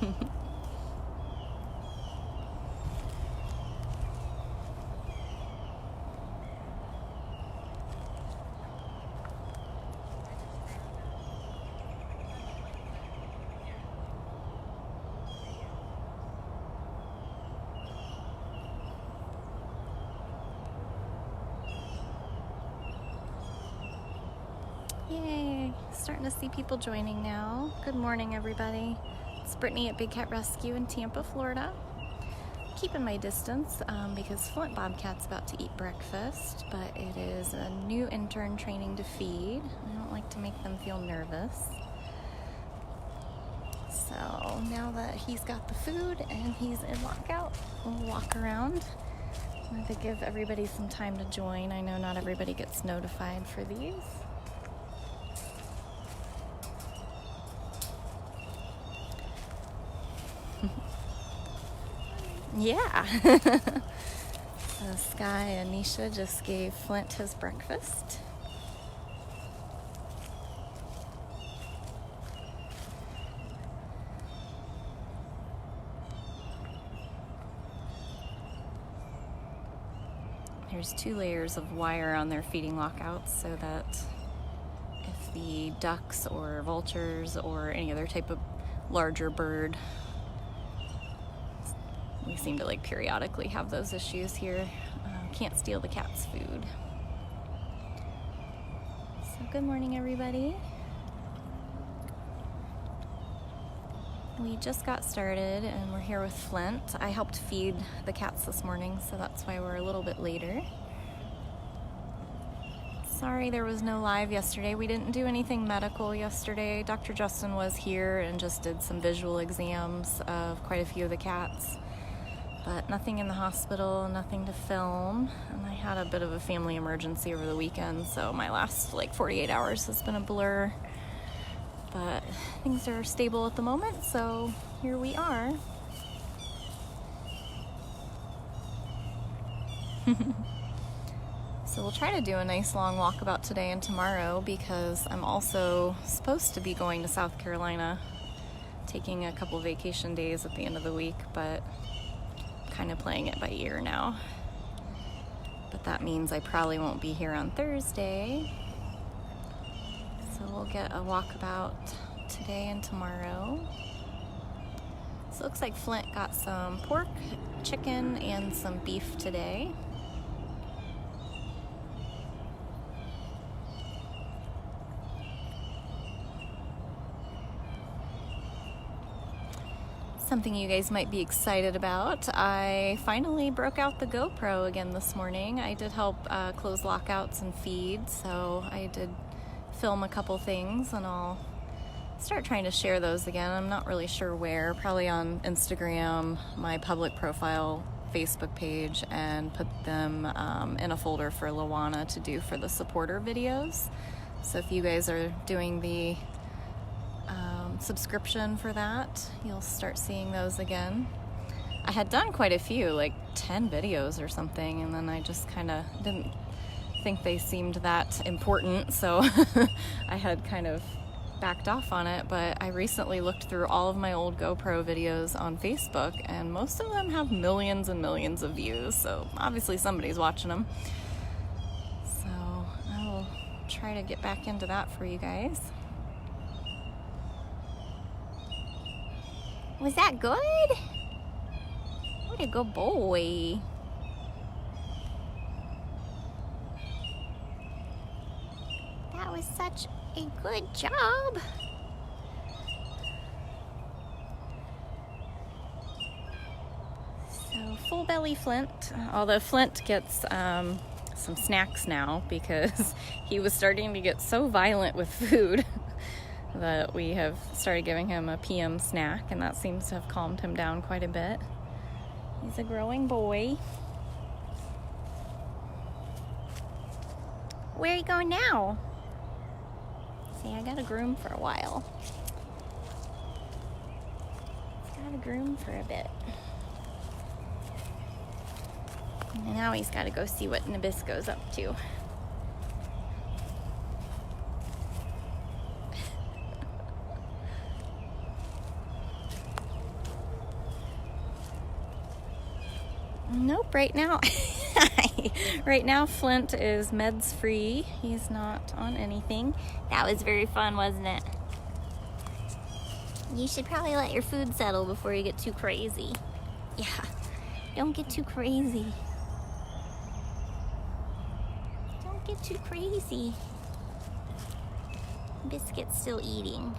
Yay! Starting to see people joining now. Good morning, everybody. It's Brittany at Big Cat Rescue in Tampa, Florida. Keeping my distance because Flint Bobcat's about to eat breakfast, but it is a new intern training to feed. I don't like to make them feel nervous. So now that he's got the food and he's in lockout, we'll walk around. I'm going to give everybody some time to join. I know not everybody gets notified for these. Yeah. Sky and Nisha just gave Flint his breakfast. There's 2 layers of wire on their feeding lockouts so that if the ducks or vultures or any other type of larger bird, we seem to like periodically have those issues here, can't steal the cat's food. So good morning, everybody. We just got started and we're here with Flint. I helped feed the cats this morning, so that's why we're a little bit later. Sorry there was no live yesterday. We didn't do anything medical yesterday. Dr. Justin was here and just did some visual exams of quite a few of the cats. But nothing in the hospital, nothing to film. And I had a bit of a family emergency over the weekend, so my last like 48 hours has been a blur. But things are stable at the moment, so here we are. So we'll try to do a nice long walkabout today and tomorrow because I'm also supposed to be going to South Carolina, taking a couple vacation days at the end of the week, but kind of playing it by ear now. But that means I probably won't be here on Thursday. So we'll get a walkabout today and tomorrow. So it looks like Flint got some pork, chicken, and some beef today. Something you guys might be excited about. I finally broke out the GoPro again this morning. I did help close lockouts and feed, so I did film a couple things and I'll start trying to share those again. I'm not really sure where, probably on Instagram, my public profile Facebook page, and put them in a folder for Luana to do for the supporter videos. So if you guys are doing the subscription for that, you'll start seeing those again. I had done quite a few, like 10 videos or something, and then I just kind of didn't think they seemed that important, so I had kind of backed off on it. But I recently looked through all of my old GoPro videos on Facebook, and most of them have millions and millions of views, so obviously somebody's watching them. So I will try to get back into that for you guys. Was that good? What a good boy. That was such a good job. So full belly Flint, although Flint gets some snacks now because he was starting to get so violent with food that we have started giving him a PM snack, and that seems to have calmed him down quite a bit. He's a growing boy. Where are you going now? See, I gotta groom for a while. Gotta groom for a bit. And now he's gotta go see what Nabisco's up to. Nope, right now. Right now, Flint is meds free. He's not on anything. That was very fun, wasn't it? You should probably let your food settle before you get too crazy. Yeah, don't get too crazy. Don't get too crazy. Biscuit's still eating.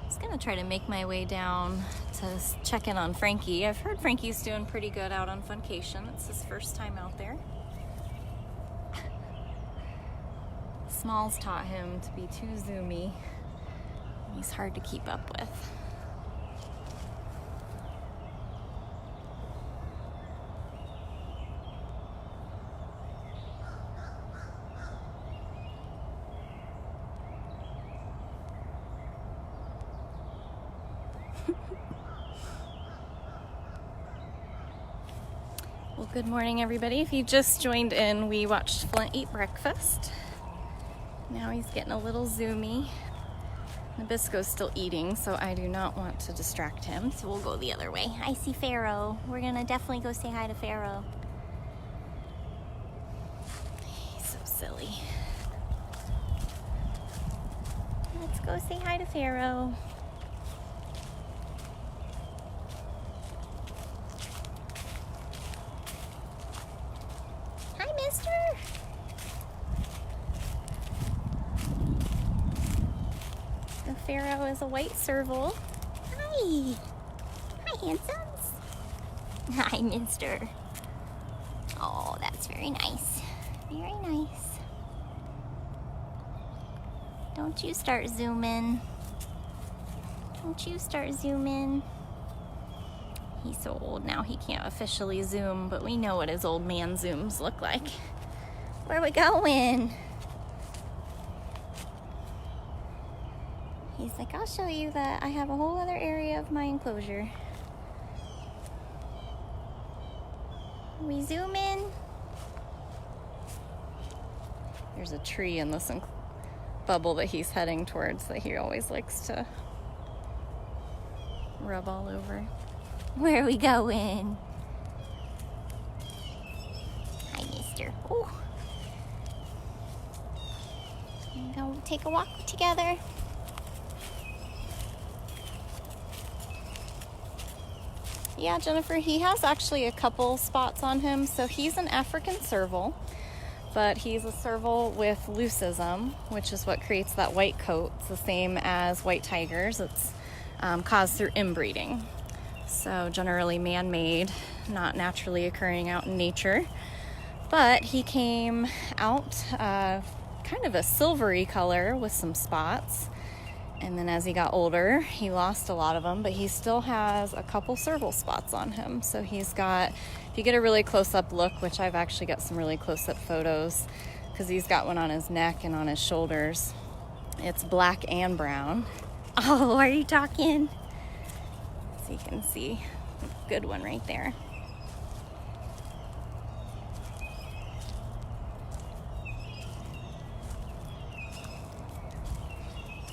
I was gonna try to make my way down to check in on Frankie. I've heard Frankie's doing pretty good out on Funcation. It's his first time out there. Smalls taught him to be too zoomy. He's hard to keep up with. Well, good morning, everybody. If you just joined in, we watched Flint eat breakfast. Now he's getting a little zoomy. Nabisco's still eating, so I do not want to distract him, so we'll go the other way. I see Pharaoh. We're gonna definitely go say hi to Pharaoh. He's so silly. Let's go say hi to Pharaoh. Hi, mister. The Pharaoh is a white serval. Hi. Hi, handsomes. Hi, mister. Oh, that's very nice. Very nice. Don't you start zooming. Don't you start zooming. He's so old now he can't officially zoom, but we know what his old man zooms look like. Where are we going? He's like, I'll show you that I have a whole other area of my enclosure. We zoom in. There's a tree in this bubble that he's heading towards that he always likes to rub all over. Where are we going? Hi, mister. Ooh. We're gonna go take a walk together. Yeah, Jennifer, he has actually a couple spots on him. So he's an African serval, but he's a serval with leucism, which is what creates that white coat. It's the same as white tigers. It's caused through inbreeding. So generally man-made, not naturally occurring out in nature. But he came out kind of a silvery color with some spots. And then as he got older, he lost a lot of them, but he still has a couple serval spots on him. So he's got, if you get a really close-up look, which I've actually got some really close-up photos, because he's got one on his neck and on his shoulders. It's black and brown. Oh, are you talking? So you can see a good one right there.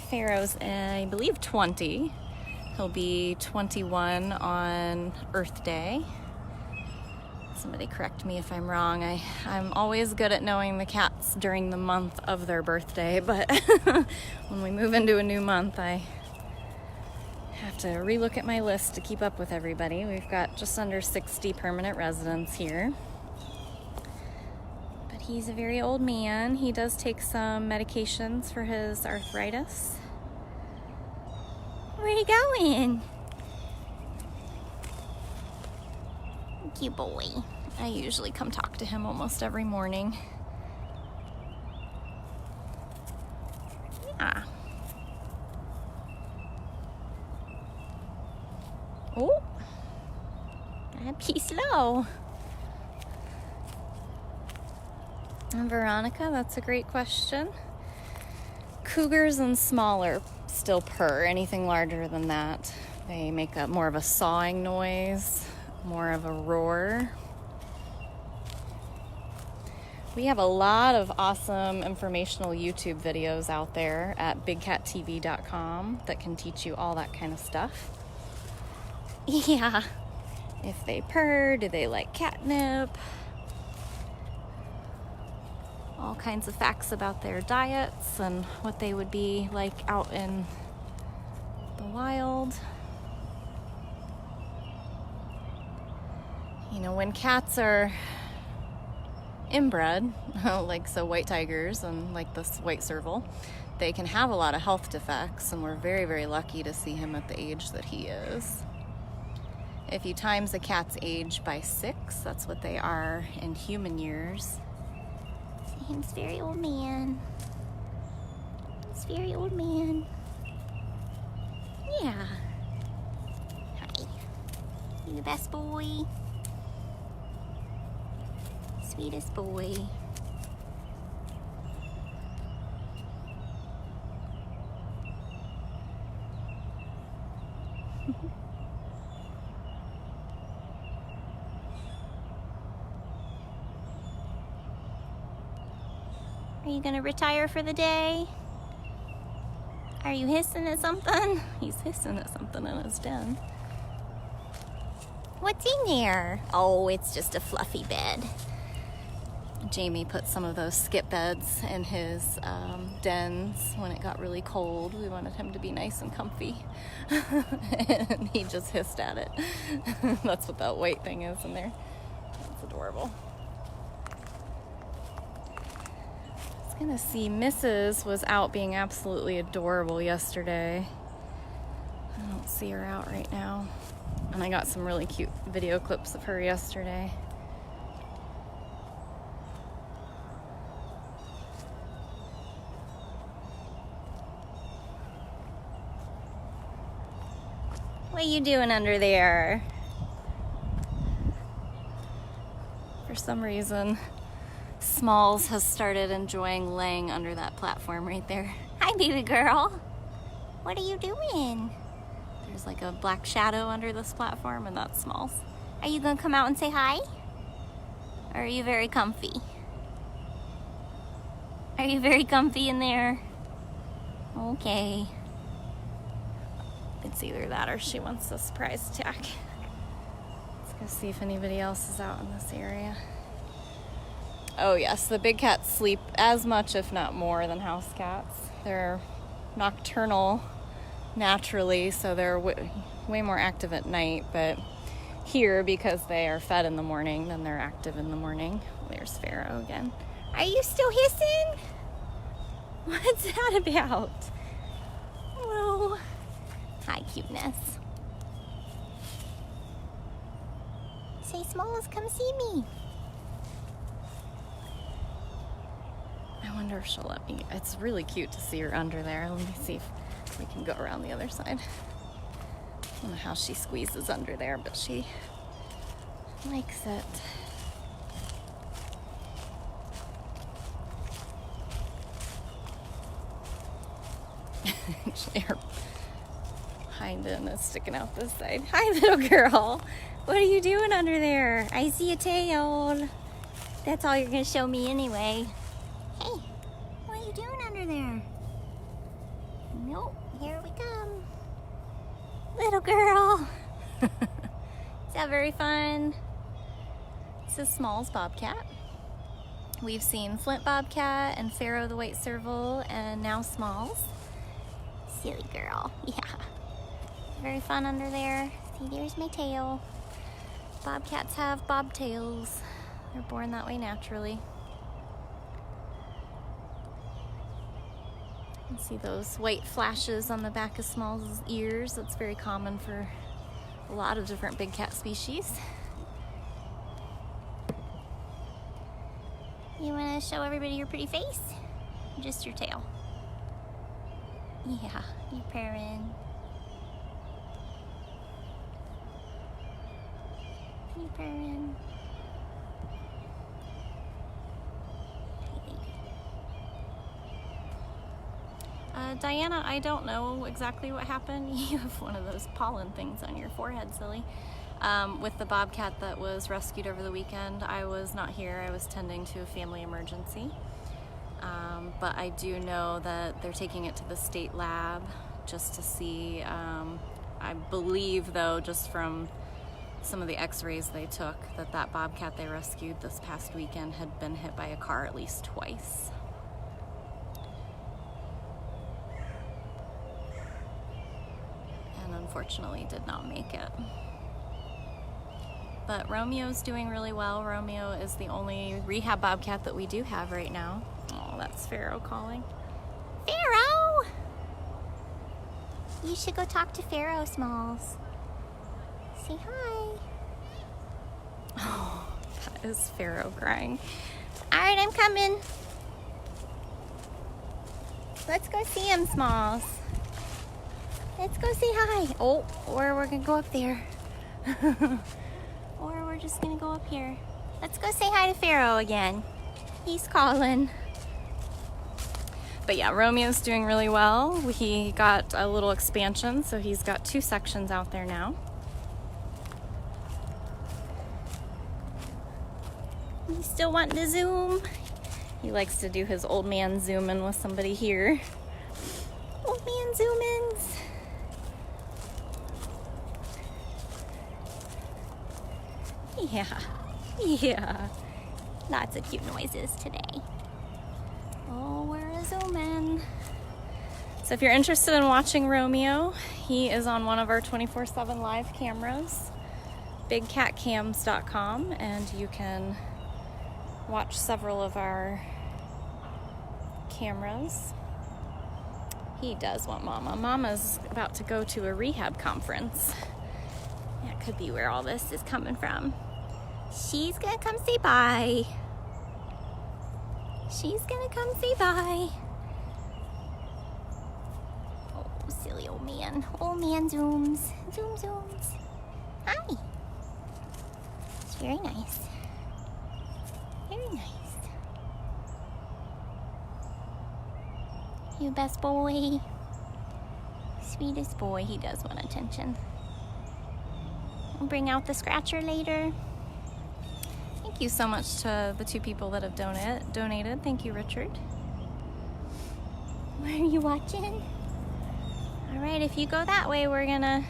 Pharaoh's, I believe, 20. He'll be 21 on Earth Day. Somebody correct me if I'm wrong. I'm always good at knowing the cats during the month of their birthday, but when we move into a new month, I have to relook at my list to keep up with everybody. We've got just under 60 permanent residents here. But he's a very old man. He does take some medications for his arthritis. Where are you going? Cute boy. I usually come talk to him almost every morning. Yeah. Oh, be slow. And Veronica, that's a great question. Cougars and smaller still purr. Anything larger than that, they make more of a sawing noise, more of a roar. We have a lot of awesome informational YouTube videos out there at bigcattv.com that can teach you all that kind of stuff. Yeah. If they purr, do they like catnip? All kinds of facts about their diets and what they would be like out in the wild. You know, when cats are inbred, like so white tigers and like this white serval, they can have a lot of health defects, and we're very, very lucky to see him at the age that he is. If you times a cat's age by 6, that's what they are in human years. He's a very old man. He's a very old man. Yeah. Hi. You the best boy. Sweetest boy. Are you gonna retire for the day? Are you hissing at something? He's hissing at something in his den. What's in there? Oh, it's just a fluffy bed. Jamie put some of those skip beds in his dens when it got really cold. We wanted him to be nice and comfy. And he just hissed at it. That's what that white thing is in there. That's adorable. I was gonna see Mrs. was out being absolutely adorable yesterday. I don't see her out right now. And I got some really cute video clips of her yesterday. What are you doing under there? For some reason, Smalls has started enjoying laying under that platform right there. Hi, baby girl. What are you doing? There's like a black shadow under this platform, and that's Smalls. Are you gonna come out and say hi? Or are you very comfy? Are you very comfy in there? Okay. It's either that or she wants a surprise attack. Let's go see if anybody else is out in this area. Oh yes, the big cats sleep as much, if not more, than house cats. They're nocturnal naturally, so they're way more active at night, but here, because they are fed in the morning, then they're active in the morning. There's Pharaoh again. Are you still hissing? What's that about? Hello. Hi, cuteness. Say, Smalls, come see me. I wonder if she'll let me. It's really cute to see her under there. Let me see if we can go around the other side. I don't know how she squeezes under there, but she likes it. Actually, her hind end is sticking out this side. Hi, little girl. What are you doing under there? I see a tail. That's all you're gonna show me anyway. Hey, what are you doing under there? Nope, here we come. Little girl. Is that very fun? This is Smalls Bobcat. We've seen Flint Bobcat and Pharaoh the white serval, and now Smalls. Silly girl, yeah. Very fun under there. See, there's my tail. Bobcats have bobtails. They're born that way naturally. You can see those white flashes on the back of Smalls' ears. That's very common for a lot of different big cat species. You want to show everybody your pretty face? Or just your tail? Yeah, you purring. You purring. Diana, I don't know exactly what happened. You have one of those pollen things on your forehead, silly. With the bobcat that was rescued over the weekend, I was not here. I was tending to a family emergency. But I do know that they're taking it to the state lab just to see I believe, though, just from some of the x-rays they took, that bobcat they rescued this past weekend had been hit by a car at least twice. And unfortunately did not make it. But Romeo's doing really well. Romeo is the only rehab bobcat that we do have right now. Oh, that's Pharaoh calling. Pharaoh! You should go talk to Pharaoh, Smalls. Say hi. Oh, that is Pharaoh crying. All right, I'm coming. Let's go see him, Smalls. Let's go say hi. Oh, or we're gonna go up there. Or we're just gonna go up here. Let's go say hi to Pharaoh again. He's calling. But yeah, Romeo's doing really well. He got a little expansion, so he's got 2 sections out there now. He's still wanting to zoom. He likes to do his old man zooming with somebody here. Old man zoom-ins. Yeah. Lots of cute noises today. Oh, we're a zoom-in. So if you're interested in watching Romeo, he is on one of our 24/7 live cameras, bigcatcams.com, and you can watch several of our cameras. He does want Mama. Mama's about to go to a rehab conference. That could be where all this is coming from. She's gonna come say bye. She's gonna come say bye. Oh, silly old man. Old man zooms. Zooms. Hi. It's very nice. Very nice. You best boy. Sweetest boy. He does want attention. I'll bring out the scratcher later. Thank you so much to the 2 people that have donated. Thank you, Richard. Where are you watching? All right, if you go that way, we're gonna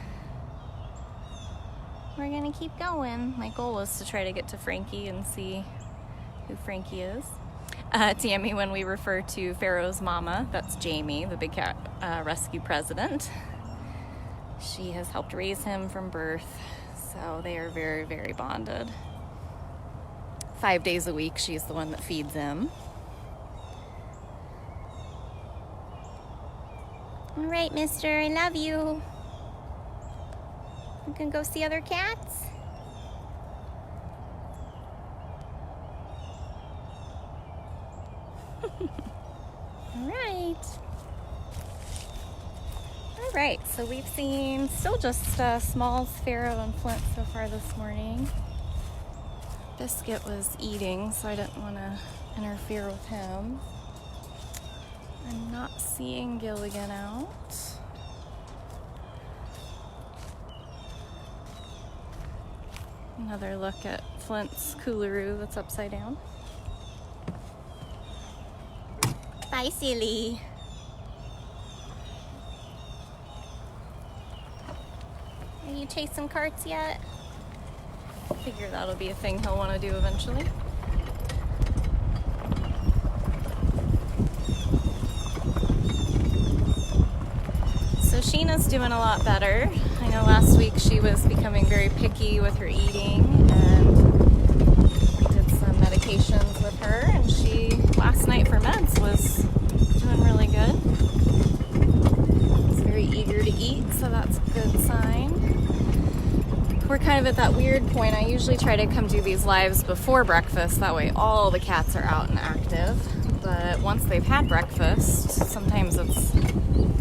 keep going. My goal was to try to get to Frankie and see who Frankie is. Tammy, when we refer to Pharaoh's mama, that's Jamie, the Big Cat Rescue president. She has helped raise him from birth, so they are very, very bonded. 5 days a week, she's the one that feeds him. All right, mister, I love you. You can go see other cats? All right, so we've seen still just Smalls, Pharaoh, and Flint so far this morning. Biscuit was eating, so I didn't want to interfere with him. I'm not seeing Gilligan out. Another look at Flint's coolaroo that's upside down. Bye, silly. Are you chasing carts yet? Figure that'll be a thing he'll want to do eventually. So Sheena's doing a lot better. I know last week she was becoming very picky with her eating, and we did some medications with her, and she last night for meds was doing really good. She's very eager to eat, so that's a good sign. We're kind of at that weird point. I usually try to come do these lives before breakfast, that way all the cats are out and active. But once they've had breakfast, sometimes it's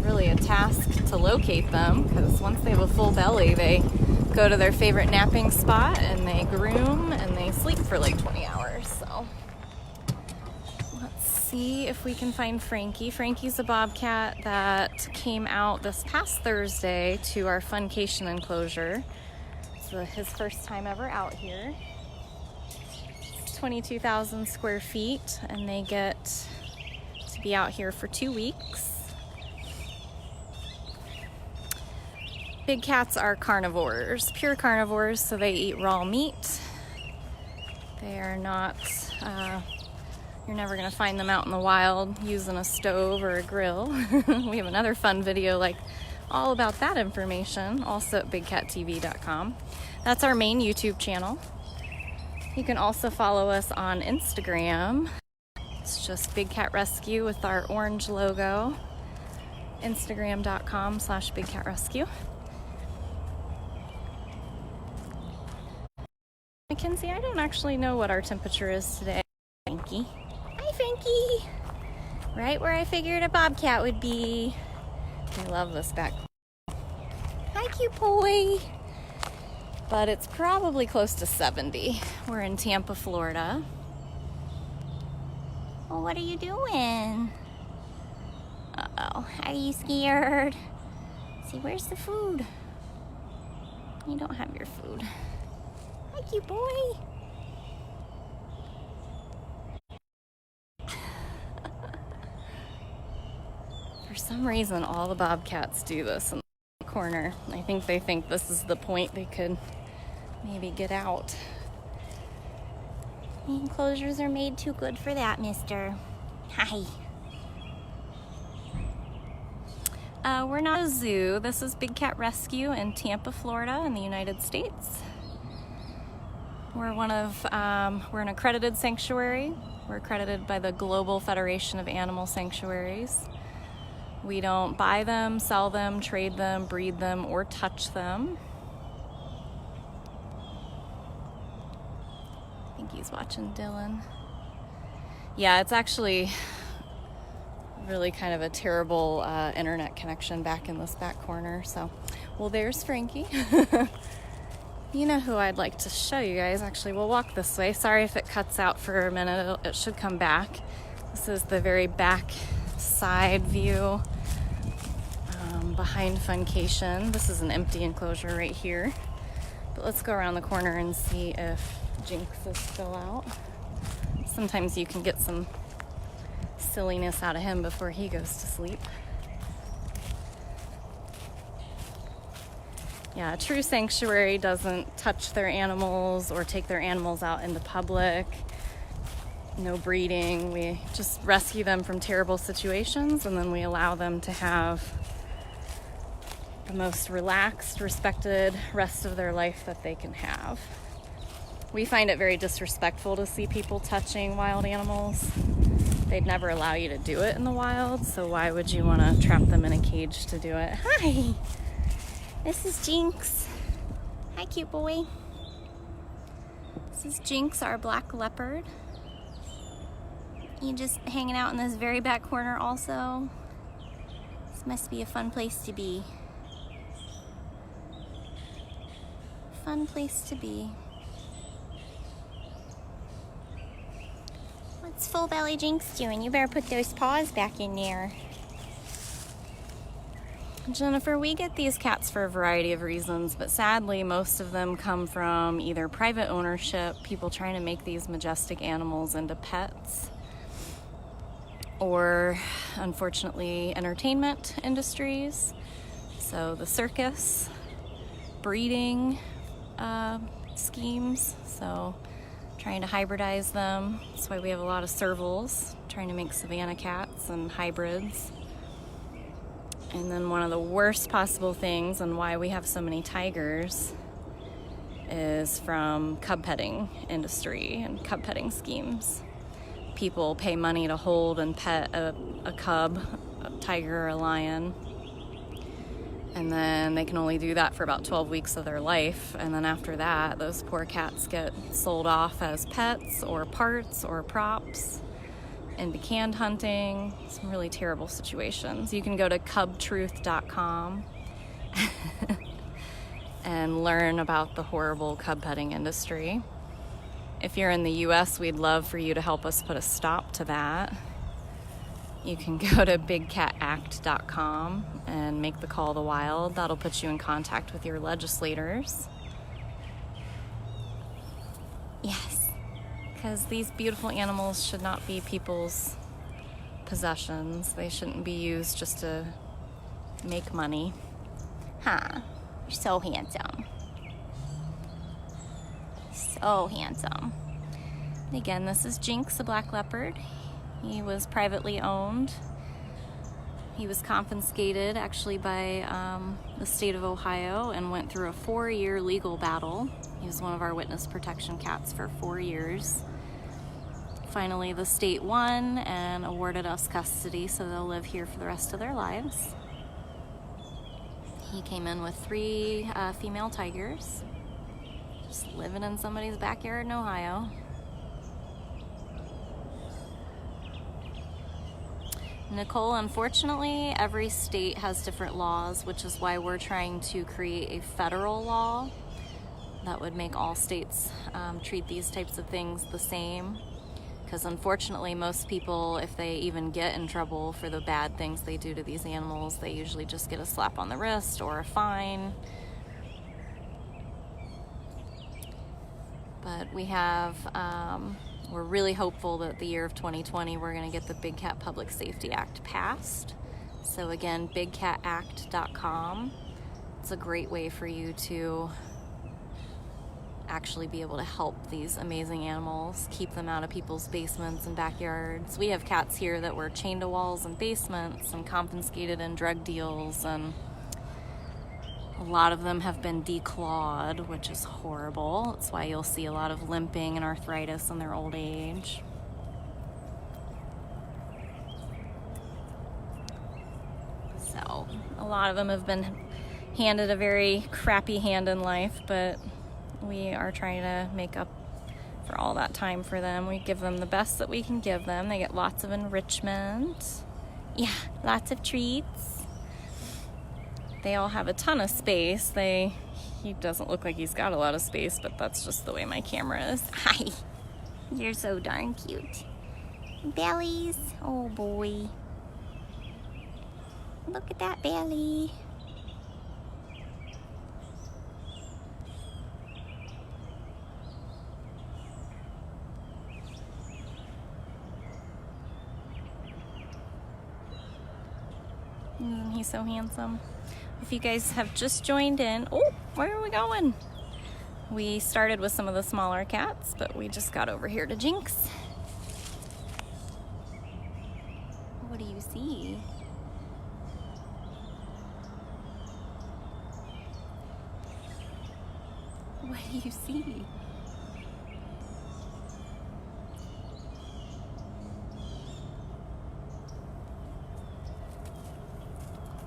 really a task to locate them, because once they have a full belly, they go to their favorite napping spot and they groom and they sleep for like 20 hours. So let's see if we can find Frankie. Frankie's a bobcat that came out this past Thursday to our Funcation enclosure. His first time ever out here. 22,000 square feet, and they get to be out here for 2 weeks. Big cats are carnivores, pure carnivores, so they eat raw meat. They are not, you're never gonna find them out in the wild using a stove or a grill. We have another fun video like all about that information, also at bigcattv.com. That's our main YouTube channel. You can also follow us on Instagram. It's just Big Cat Rescue with our orange logo. Instagram.com/BigCatRescue. Mackenzie, I don't actually know what our temperature is today. Frankie. Hi, Frankie. Right where I figured a bobcat would be. I love this back. Hi, cute boy. But it's probably close to 70. We're in Tampa, Florida. Well, what are you doing? Uh-oh, are you scared? See, where's the food? You don't have your food. Hi, cute boy. For some reason, all the bobcats do this in the corner. I think they think this is the point they could maybe get out. The enclosures are made too good for that, mister. Hi. We're not a zoo. This is Big Cat Rescue in Tampa, Florida in the United States. We're we're an accredited sanctuary. We're accredited by the Global Federation of Animal Sanctuaries. We don't buy them, sell them, trade them, breed them, or touch them. I think he's watching Dylan. Yeah, it's actually really kind of a terrible internet connection back in this back corner. So, well, there's Frankie. You know who I'd like to show you guys. Actually, we'll walk this way. Sorry if it cuts out for a minute. It should come back. This is the very back side view behind Funcation. This is an empty enclosure right here. But let's go around the corner and see if Jinx is still out. Sometimes you can get some silliness out of him before he goes to sleep. Yeah, a true sanctuary doesn't touch their animals or take their animals out into public. No breeding. We just rescue them from terrible situations, and then we allow them to have the most relaxed, respected rest of their life that they can have. We find it very disrespectful to see people touching wild animals. They'd never allow you to do it in the wild, so why would you want to trap them in a cage to do it? Hi! This is Jinx. Hi, cute boy. This is Jinx, our black leopard. You just hanging out in this very back corner also. This must be a fun place to be. Fun place to be. What's full belly Jinx doing? You better put those paws back in there. Jennifer, we get these cats for a variety of reasons, but sadly most of them come from either private ownership, people trying to make these majestic animals into pets, or unfortunately entertainment industries. So the circus, breeding schemes, so trying to hybridize them. That's why we have a lot of Servals, trying to make Savannah Cats and hybrids. And then one of the worst possible things and why we have so many tigers is from cub petting industry and cub petting schemes. People pay money to hold and pet a cub, a tiger or a lion, and then they can only do that for about 12 weeks of their life, and then after that those poor cats get sold off as pets or parts or props into canned hunting. Some really terrible situations. You can go to cubtruth.com and learn about the horrible cub petting industry. If you're in the US, we'd love for you to help us put a stop to that. You can go to bigcatact.com and make the call to wild. That'll put you in contact with your legislators. Yes. Because these beautiful animals should not be people's possessions. They shouldn't be used just to make money. Huh. You're so handsome. So handsome. And again, this is Jinx, a black leopard. He was privately owned. He was confiscated actually by the state of Ohio and went through a 4-year legal battle. He was one of our witness protection cats for 4 years. Finally, the state won and awarded us custody, so they'll live here for the rest of their lives. He came in with 3 female tigers, just living in somebody's backyard in Ohio. Nicole, unfortunately, every state has different laws, which is why we're trying to create a federal law that would make all states treat these types of things the same. Because unfortunately, most people, if they even get in trouble for the bad things they do to these animals, they usually just get a slap on the wrist or a fine. But we have, we're really hopeful that the year of 2020, we're gonna get the Big Cat Public Safety Act passed. So again, bigcatact.com. It's a great way for you to actually be able to help these amazing animals, keep them out of people's basements and backyards. We have cats here that were chained to walls and basements and confiscated in drug deals, and a lot of them have been declawed, which is horrible. That's why you'll see a lot of limping and arthritis in their old age. So a lot of them have been handed a very crappy hand in life, but we are trying to make up for all that time for them. We give them the best that we can give them. They get lots of enrichment. Yeah, lots of treats. They all have a ton of space. He doesn't look like he's got a lot of space, but that's just the way my camera is. Hi, you're so darn cute. Bellies, oh boy. Look at that belly. He's so handsome. If you guys have just joined in, oh, where are we going? We started with some of the smaller cats, but we just got over here to Jinx. What do you see? What do you see?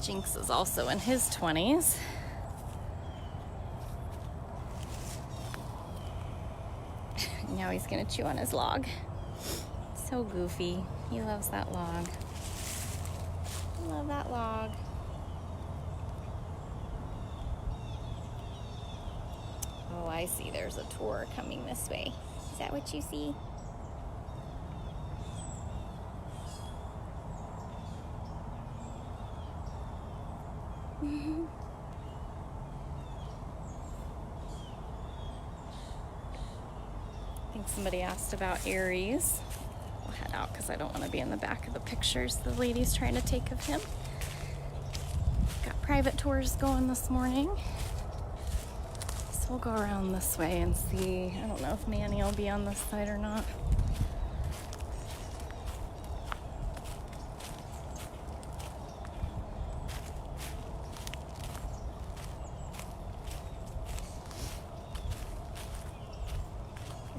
Jinx is also in his 20s. Now he's gonna chew on his log. So goofy. He loves that log. I love that log. Oh, I see. There's a tour coming this way. Is that what you see? I think somebody asked about Aries. We'll head out because I don't want to be in the back of the pictures the lady's trying to take of him. Got private tours going this morning. So we'll go around this way and see. I don't know if Manny will be on this side or not.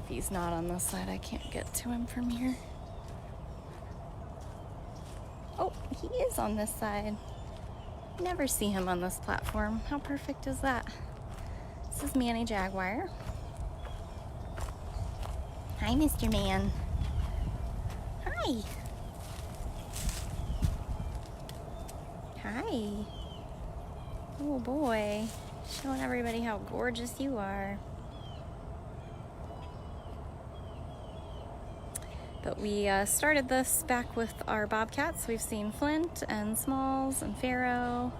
He's not on this side. I can't get to him from here. Oh, he is on this side. Never see him on this platform. How perfect is that? This is Manny Jaguar. Hi, Mr. Man. Hi. Hi. Oh boy. Showing everybody how gorgeous you are. But we started this back with our Bobcats. We've seen Flint and Smalls and Pharaoh.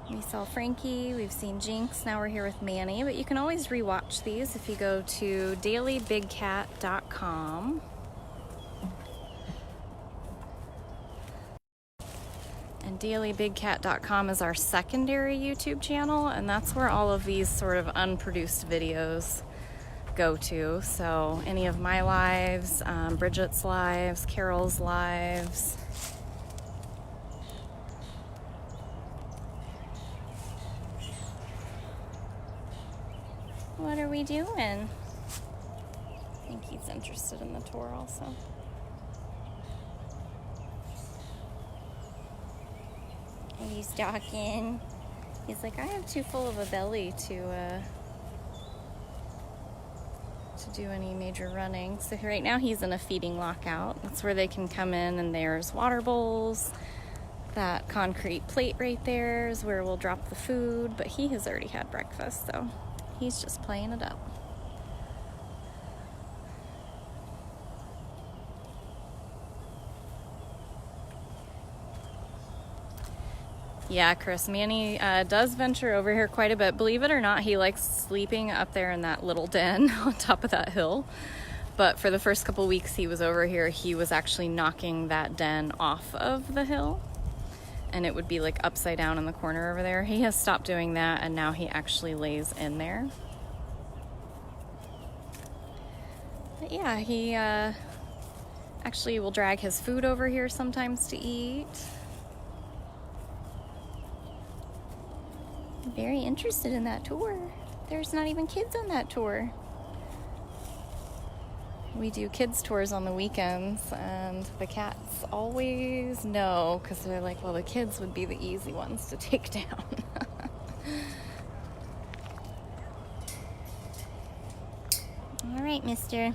We saw Frankie, we've seen Jinx, now we're here with Manny. But you can always rewatch these if you go to dailybigcat.com. And dailybigcat.com is our secondary YouTube channel, and that's where all of these sort of unproduced videos go to. So any of my lives, Bridget's lives, Carol's lives. What are we doing? I think he's interested in the tour also. And he's talking. He's like, I have too full of a belly to do any major running. So right now he's in a feeding lockout. That's where they can come in, and there's water bowls. That concrete plate right there is where we'll drop the food, but he has already had breakfast, so he's just playing it up. Yeah, Chris, Manny does venture over here quite a bit. Believe it or not, he likes sleeping up there in that little den on top of that hill. But for the first couple weeks he was over here, he was actually knocking that den off of the hill. And it would be like upside down in the corner over there. He has stopped doing that, and now he actually lays in there. But yeah, he actually will drag his food over here sometimes to eat. Very interested in that tour. There's not even kids on that tour. We do kids tours on the weekends, and the cats always know, because they're like, well, the kids would be the easy ones to take down. All right, mister.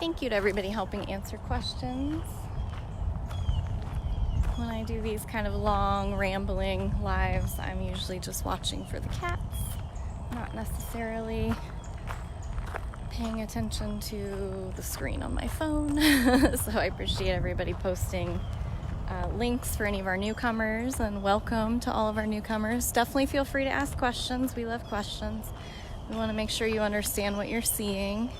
Thank you to everybody helping answer questions. When I do these kind of long, rambling lives, I'm usually just watching for the cats, not necessarily paying attention to the screen on my phone. So I appreciate everybody posting links for any of our newcomers, and welcome to all of our newcomers. Definitely feel free to ask questions. We love questions. We want to make sure you understand what you're seeing.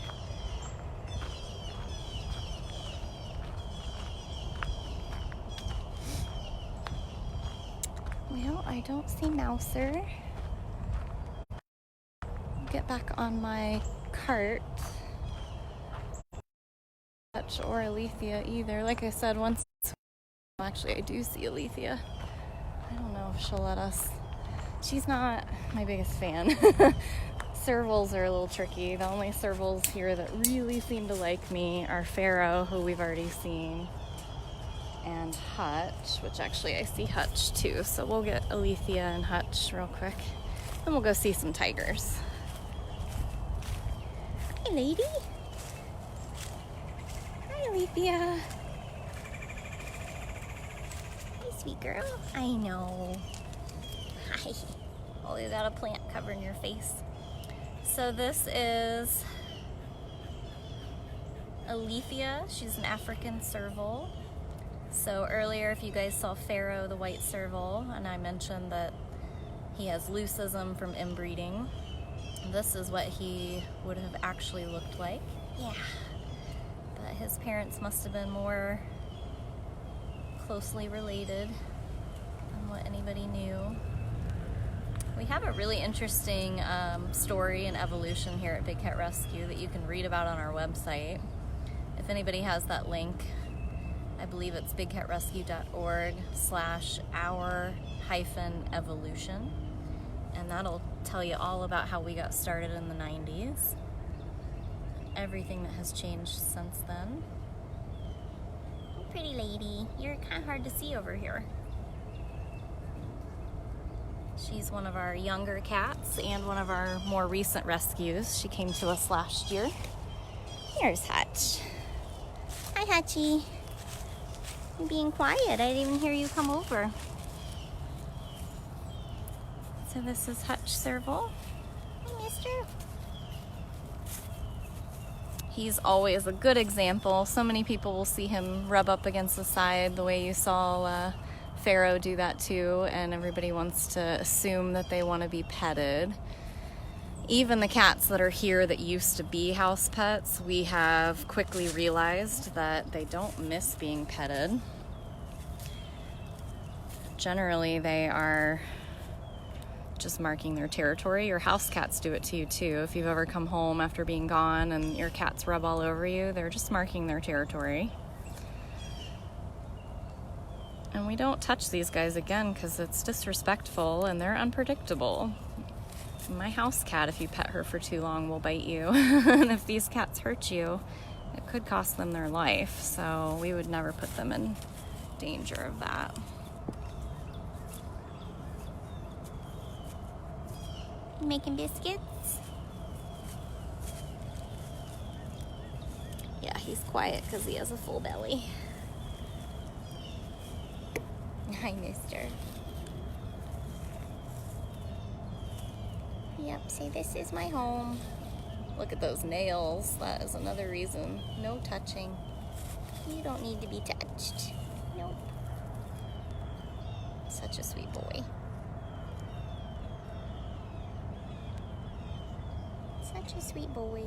Well, I don't see Mouser. Get back on my cart. Hutch or Illithia either. Like I said, once... Actually, I do see Illithia. I don't know if she'll let us. She's not my biggest fan. Servals are a little tricky. The only Servals here that really seem to like me are Pharaoh, who we've already seen, and Hutch, which actually I see Hutch too. So we'll get Illithia and Hutch real quick. Then we'll go see some tigers. Hi, lady. Hi, Illithia. Hi, sweet girl. I know. Hi. Oh, you got a plant covering your face. So this is Illithia. She's an African Serval. So earlier, if you guys saw Pharaoh, the white Serval, and I mentioned that he has leucism from inbreeding, this is what he would have actually looked like. Yeah. But his parents must have been more closely related than what anybody knew. We have a really interesting story and evolution here at Big Cat Rescue that you can read about on our website. If anybody has that link, I believe it's bigcatrescue.org/our-evolution, and that'll tell you all about how we got started in the 90s, everything that has changed since then. Oh, pretty lady, you're kind of hard to see over here. She's one of our younger cats and one of our more recent rescues. She came to us last year. Here's Hutch. Hi, Hutchie. You're being quiet. I didn't even hear you come over. So this is Hutch Serval. Hi, mister. He's always a good example. So many people will see him rub up against the side the way you saw Pharaoh do that too, and everybody wants to assume that they want to be petted. Even the cats that are here that used to be house pets, we have quickly realized that they don't miss being petted. Generally, they are just marking their territory. Your house cats do it to you too. If you've ever come home after being gone and your cats rub all over you, they're just marking their territory. And we don't touch these guys again because it's disrespectful and they're unpredictable. My house cat, if you pet her for too long, will bite you. And if these cats hurt you, it could cost them their life. So we would never put them in danger of that. Making biscuits? Yeah, he's quiet because he has a full belly. Hi, mister. Yep, say this is my home. Look at those nails. That is another reason. No touching. You don't need to be touched. Nope. Such a sweet boy. Such a sweet boy.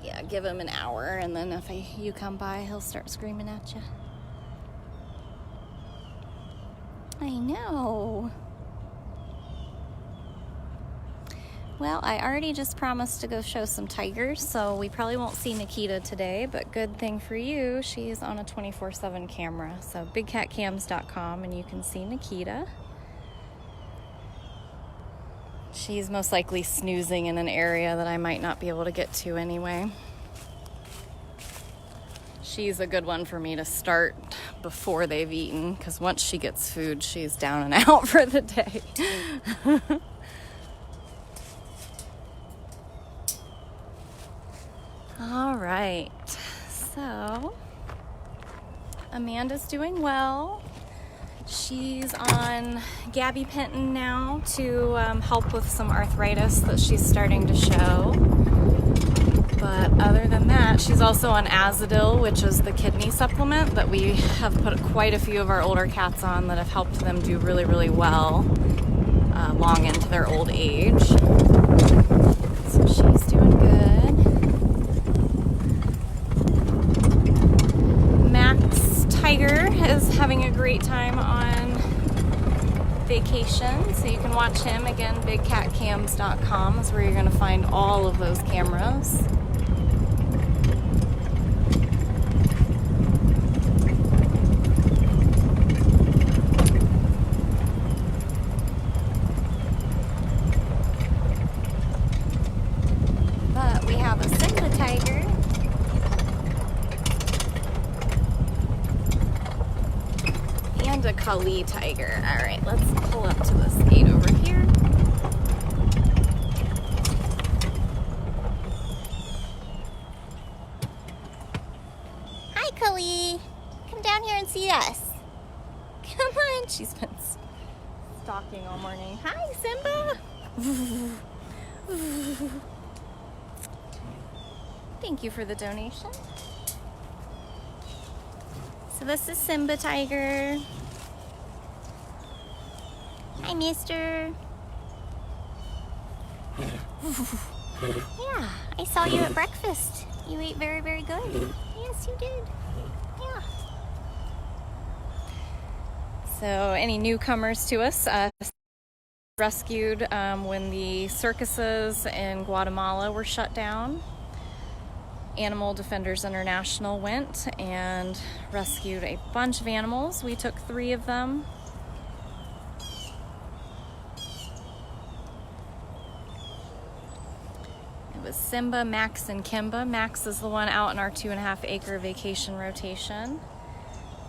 Yeah, give him an hour and then if you come by, he'll start screaming at you. I know. Well, I already just promised to go show some tigers, so we probably won't see Nikita today, but good thing for you, she's on a 24/7 camera. So bigcatcams.com and you can see Nikita. She's most likely snoozing in an area that I might not be able to get to anyway. She's a good one for me to start before they've eaten, because once she gets food, she's down and out for the day. All right, so Amanda's doing well. She's on gabapentin now to help with some arthritis that she's starting to show. But other than that, she's also on Azadil, which is the kidney supplement that we have put quite a few of our older cats on that have helped them do really, really well long into their old age. So she's doing good. Max Tiger is having a great time on vacation, so you can watch him. Again, bigcatcams.com is where you're going to find all of those cameras. But we have a Simba Tiger. And a Kali Tiger. All right, let's pull up to this gate over here. Hi, Kali. Come down here and see us. Come on. She's been stalking all morning. Hi, Simba. Thank you for the donation. So this is Simba Tiger. Hi, mister. Yeah, I saw you at breakfast. You ate very, very good. Yes, you did. Yeah. So any newcomers to us, rescued when the circuses in Guatemala were shut down. Animal Defenders International went and rescued a bunch of animals. We took 3 of them. It was Simba, Max, and Kimba. Max is the one out in our 2.5-acre vacation rotation.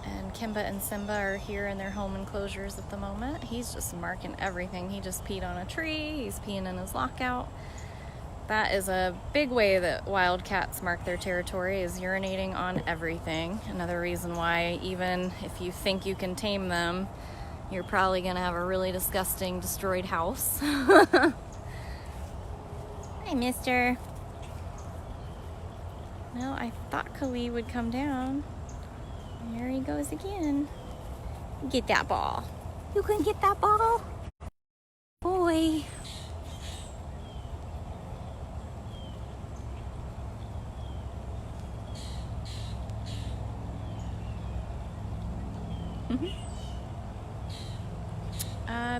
And Kimba and Simba are here in their home enclosures at the moment. He's just marking everything. He just peed on a tree. He's peeing in his lockout. That is a big way that wild cats mark their territory, is urinating on everything. Another reason why, even if you think you can tame them, you're probably going to have a really disgusting, destroyed house. Hi, mister. Well, I thought Kali would come down. There he goes again. Get that ball. You can get that ball?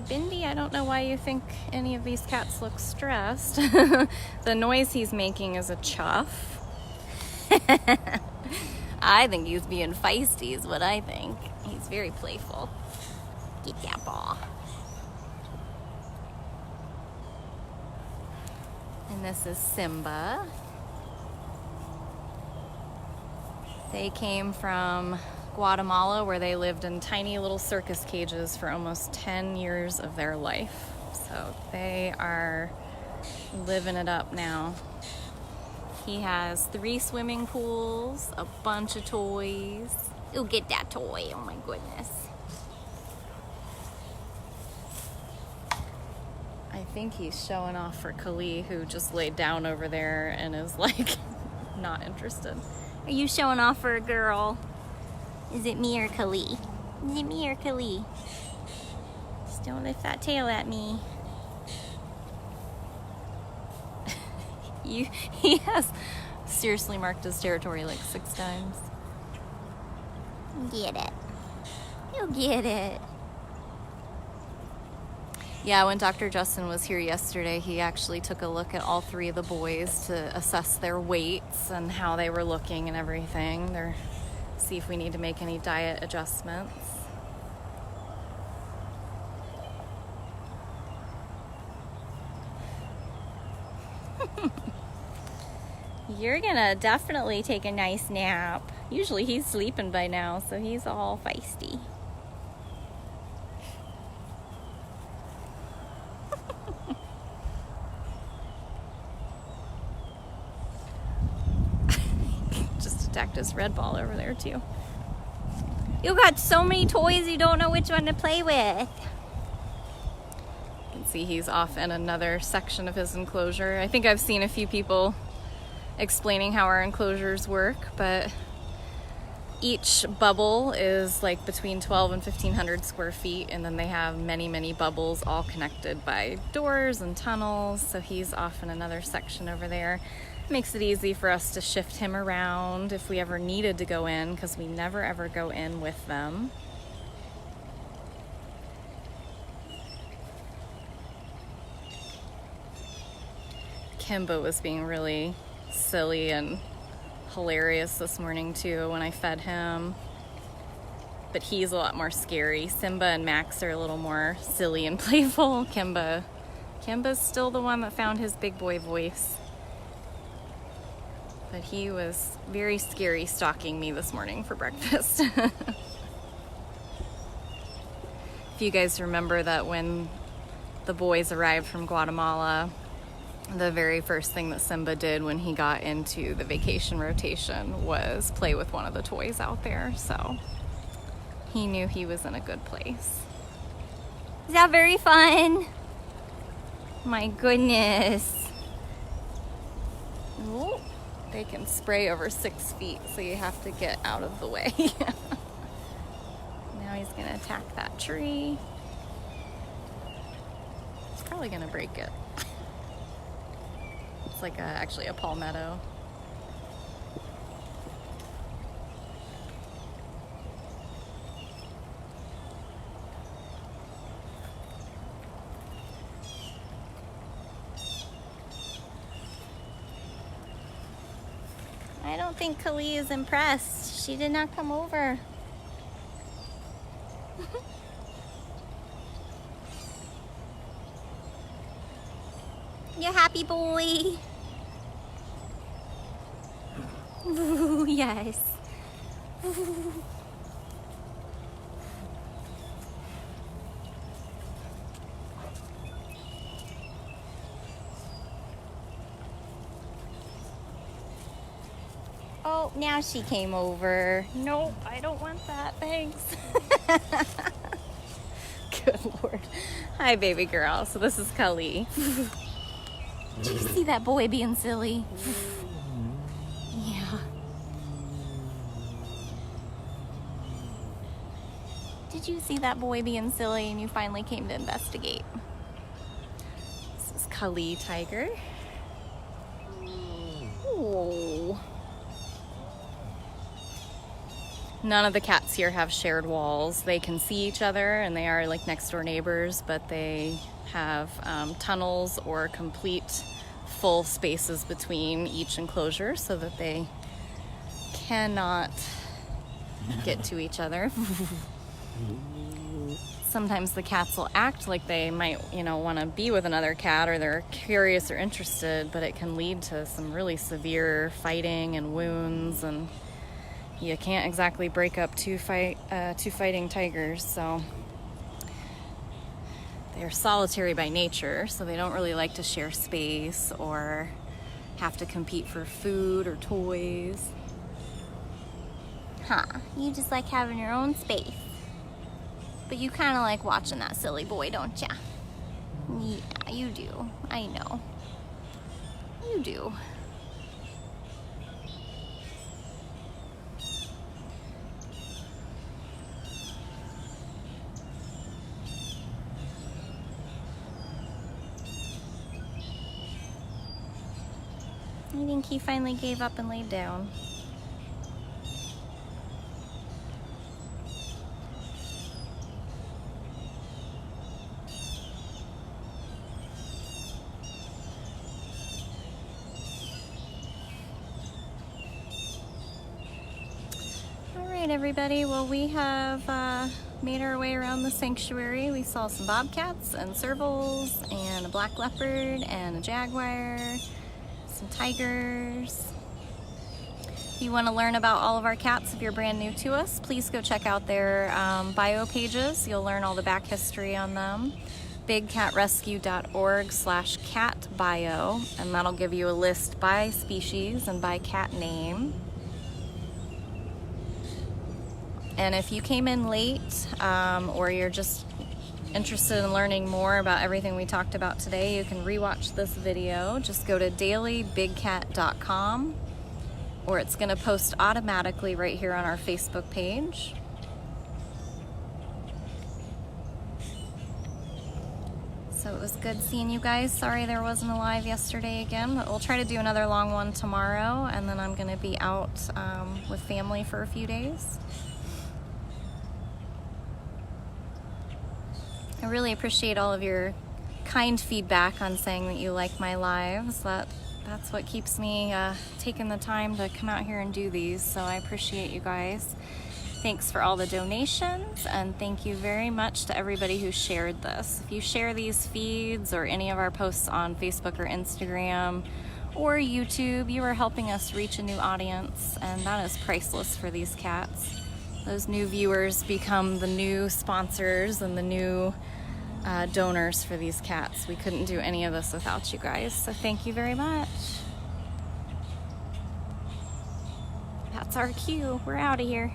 Bindi, I don't know why you think any of these cats look stressed. The noise he's making is a chuff. I think he's being feisty is what I think. He's very playful. Get that ball. And this is Simba. They came from Guatemala, where they lived in tiny little circus cages for almost 10 years of their life. So they are living it up now. He has 3 swimming pools, a bunch of toys. You'll get that toy, oh my goodness. I think he's showing off for Kali, who just laid down over there and is like not interested. Are you showing off for a girl? Is it me or Kali? Is it me or Kali? Just don't lift that tail at me. He has seriously marked his territory like 6 times. Get it. You'll get it. Yeah, when Dr. Justin was here yesterday, he actually took a look at all 3 of the boys to assess their weights and how they were looking and everything. See if we need to make any diet adjustments. You're gonna definitely take a nice nap. Usually he's sleeping by now, so he's all feisty. Just attacked his red ball over there too. You got so many toys you don't know which one to play with. You can see he's off in another section of his enclosure. I think I've seen a few people explaining how our enclosures work, but each bubble is like between 12 and 1,500 square feet, and then they have many bubbles all connected by doors and tunnels. So he's off in another section over there. Makes it easy for us to shift him around if we ever needed to go in, because we never ever go in with them. Kimba was being really silly and hilarious this morning too when I fed him, but he's a lot more scary. Simba and Max are a little more silly and playful. Kimba's still the one that found his big boy voice, but he was very scary stalking me this morning for breakfast. If you guys remember that when the boys arrived from Guatemala, the very first thing that Simba did when he got into the vacation rotation was play with one of the toys out there. So he knew he was in a good place. Is that very fun? My goodness. Ooh, they can spray over 6 feet, so you have to get out of the way. Now he's gonna attack that tree. He's probably gonna break it. It's like actually a palmetto. I don't think Kali is impressed. She did not come over. You happy boy? Ooh, yes. Ooh. Oh, now she came over. Nope, I don't want that, thanks. Good Lord. Hi, baby girl. So this is Kali. Did you see that boy being silly? Yeah. Did you see that boy being silly and you finally came to investigate? This is Kali Tiger. Oh. none of the cats here have shared walls. They can see each other and they are like next door neighbors, but they have tunnels or complete full spaces between each enclosure so that they cannot get to each other. Sometimes the cats will act like they might, want to be with another cat, or they're curious or interested, but it can lead to some really severe fighting and wounds, and you can't exactly break up two fighting tigers. So they're solitary by nature, so they don't really like to share space or have to compete for food or toys. Huh, you just like having your own space. But you kind of like watching that silly boy, don't ya? Yeah, you do. I know. You do. I think he finally gave up and laid down. Everybody, well, we have made our way around the sanctuary. We saw some bobcats and servals and a black leopard and a jaguar, some tigers. If you want to learn about all of our cats, if you're brand new to us, please go check out their bio pages. You'll learn all the back history on them. bigcatrescue.org/cat bio, and that'll give you a list by species and by cat name. And if you came in late, or you're just interested in learning more about everything we talked about today, you can rewatch this video. Just go to dailybigcat.com, or it's going to post automatically right here on our Facebook page. So it was good seeing you guys. Sorry there wasn't a live yesterday again, but we'll try to do another long one tomorrow, and then I'm going to be out with family for a few days. I really appreciate all of your kind feedback on saying that you like my lives. That's what keeps me taking the time to come out here and do these, so I appreciate you guys. Thanks for all the donations, and thank you very much to everybody who shared this. If you share these feeds or any of our posts on Facebook or Instagram or YouTube, you are helping us reach a new audience, and that is priceless for these cats. Those new viewers become the new sponsors and the new donors for these cats. We couldn't do any of this without you guys, so thank you very much. That's our cue. We're out of here.